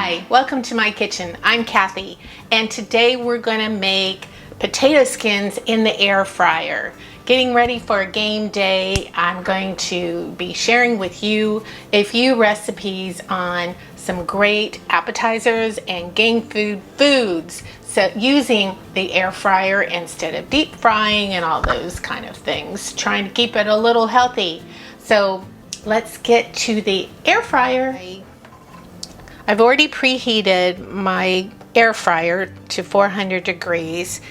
Hi, welcome to my kitchen. I'm Kathy, and today we're gonna make potato skins in the air fryer. Getting ready for a game day, I'm going to be sharing with you a few recipes on some great appetizers and game food foods. So using the air fryer instead of deep frying and all those kind of things, trying to keep it a little healthy. So let's get to the air fryer. I've already preheated my air fryer to 400 degrees.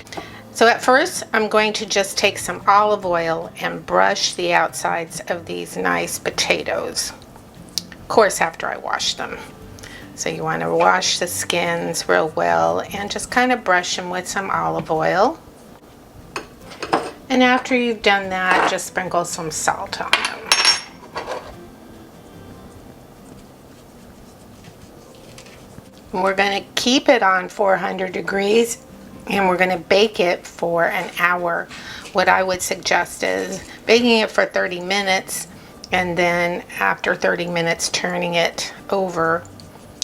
So at first, I'm going to just take some olive oil and brush the outsides of these nice potatoes. Of course, after I wash them. So you want to wash the skins real well and just kind of brush them with some olive oil. And after you've done that, just sprinkle some salt on them. We're going to keep it on 400 degrees and we're going to bake it for an hour. What I would suggest is baking it for 30 minutes and then after 30 minutes turning it over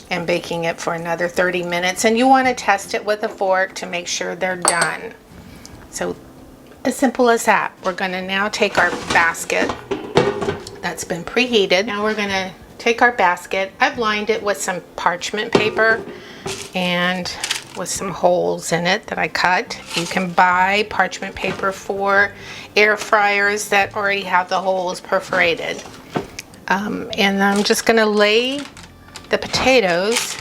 and baking it for another 30 minutes. And you want to test it with a fork to make sure they're done. So as simple as that. We're going to now take our basket that's been preheated. Now we're going to take our basket. I've lined it with some parchment paper and with some holes in it that I cut. You can buy parchment paper for air fryers that already have the holes perforated. And I'm just going to lay the potatoes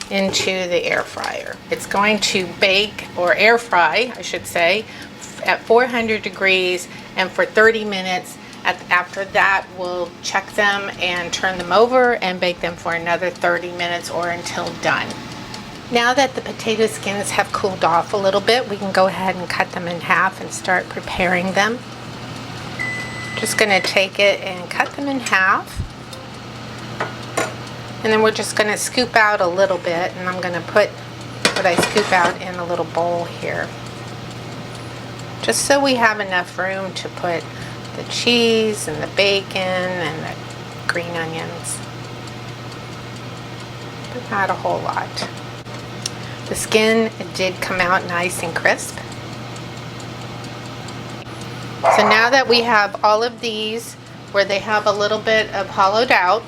into the air fryer. It's going to bake, or air fry I should say, at 400 degrees and for 30 minutes. After that, we'll check them and turn them over and bake them for another 30 minutes or until done. Now that the potato skins have cooled off a little bit, we can go ahead and cut them in half and start preparing them. Just going to take it and cut them in half. And then we're just going to scoop out a little bit, and I'm going to put what I scoop out in a little bowl here. Just so we have enough room to put the cheese and the bacon and the green onions, but not a whole lot. The skin did come out nice and crisp. So now that we have all of these where they have a little bit of hollowed out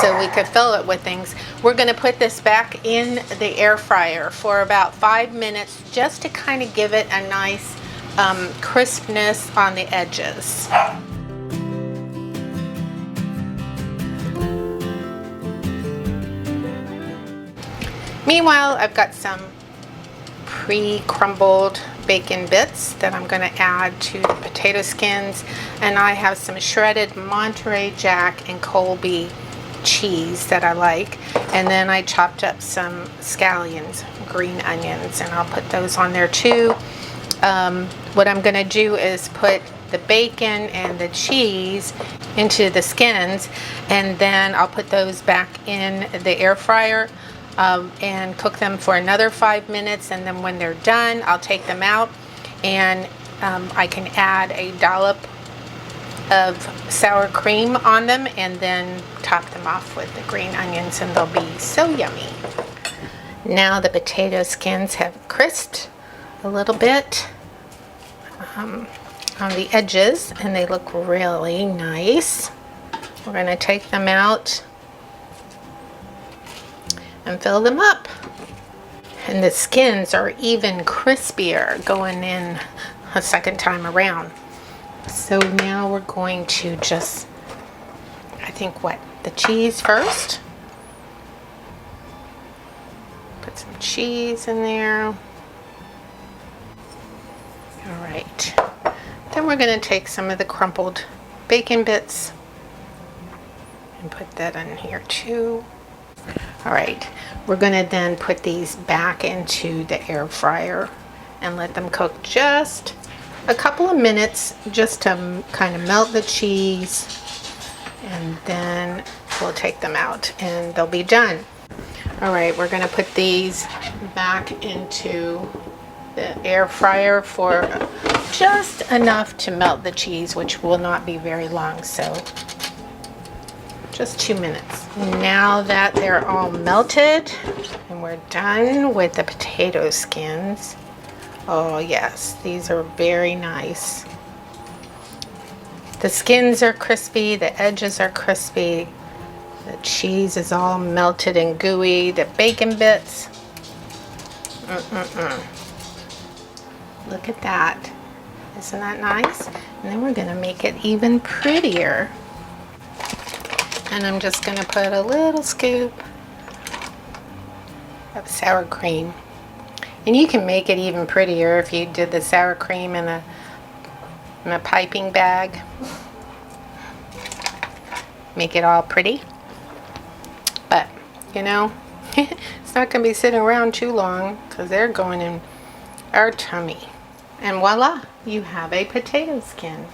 so we could fill it with things, we're going to put this back in the air fryer for about 5 minutes just to kind of give it a nice crispness on the edges. Meanwhile, I've got some pre-crumbled bacon bits that I'm going to add to the potato skins, and I have some shredded Monterey Jack and Colby cheese that I like, and then I chopped up some scallions, green onions, and I'll put those on there too. What I'm going to do is put the bacon and the cheese into the skins, and then I'll put those back in the air fryer and cook them for another 5 minutes, and then when they're done I'll take them out and I can add a dollop of sour cream on them and then top them off with the green onions, and they'll be so yummy. Now the potato skins have crisped a little bit on the edges and they look really nice. We're going to take them out and fill them up, and the skins are even crispier going in a second time around. So now we're going to just, I think, the cheese first. Put some cheese in there. Alright, then we're going to take some of the crumpled bacon bits and put that in here too. Alright, we're going to then put these back into the air fryer and let them cook just a couple of minutes just to kind of melt the cheese, and then we'll take them out and they'll be done. Alright, we're going to put these back into the air fryer for just enough to melt the cheese, which will not be very long, so just 2 minutes. Now that they're all melted and we're done with the potato skins. Oh yes, these are very nice. The skins are crispy, the edges are crispy, the cheese is all melted and gooey, the bacon bits. Look at that. Isn't that nice? And then we're gonna make it even prettier. And I'm just gonna put a little scoop of sour cream. And you can make it even prettier if you did the sour cream in a piping bag. Make it all pretty. But, you know, it's not gonna be sitting around too long because they're going in our tummy. And voila, you have a potato skin.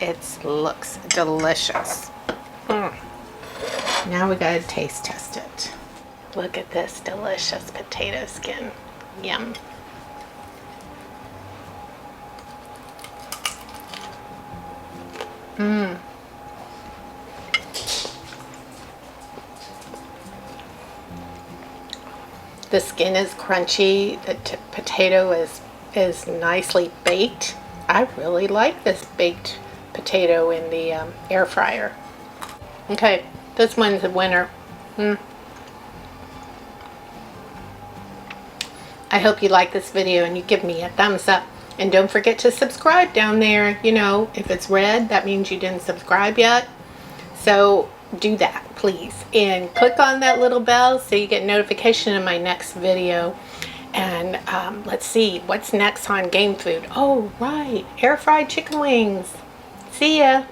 It looks delicious. Now we gotta taste test it. Look at this delicious potato skin. Yum. The skin is crunchy. The potato is nicely baked. I really like this baked potato in the air fryer. Okay, this one's a winner. I hope you like this video and you give me a thumbs up. And don't forget to subscribe down there. You know, if it's red, that means you didn't subscribe yet. So do that, please. And click on that little bell so you get notification of my next video. And let's see, what's next on Game Food? Oh, right, air fried chicken wings. See ya.